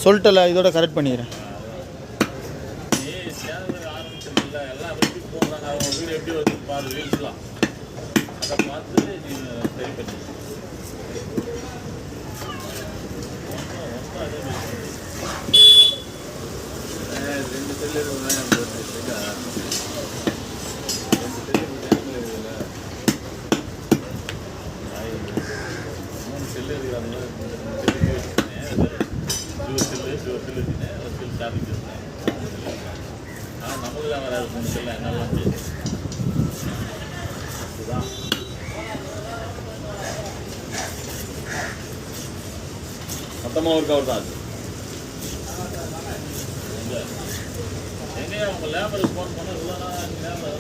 சொல்லிட்டல, இதோட கரெக்ட் பண்ணிடுறேன். எல்லாம் போடுறாங்க, அவங்க வீடு எப்படி வந்து பாரு ரீல்ஸ்லாம் அதை பார்த்து நீ சரி பண்ணி ரெண்டு செல்லு மூணு செல்லு இருக்கிறாங்க. செல்லு சாப்பிட்டு இருந்தேன். ஆனால் நம்மளுக்கு வராது மூணு செல்லு என்னெல்லாம் இதுதான் மொத்தமாக ஒரு கவர் தான் அது. எங்கே அவங்க லேபருக்கு ஃபோன் பண்ணால் இல்லைனா லேபர்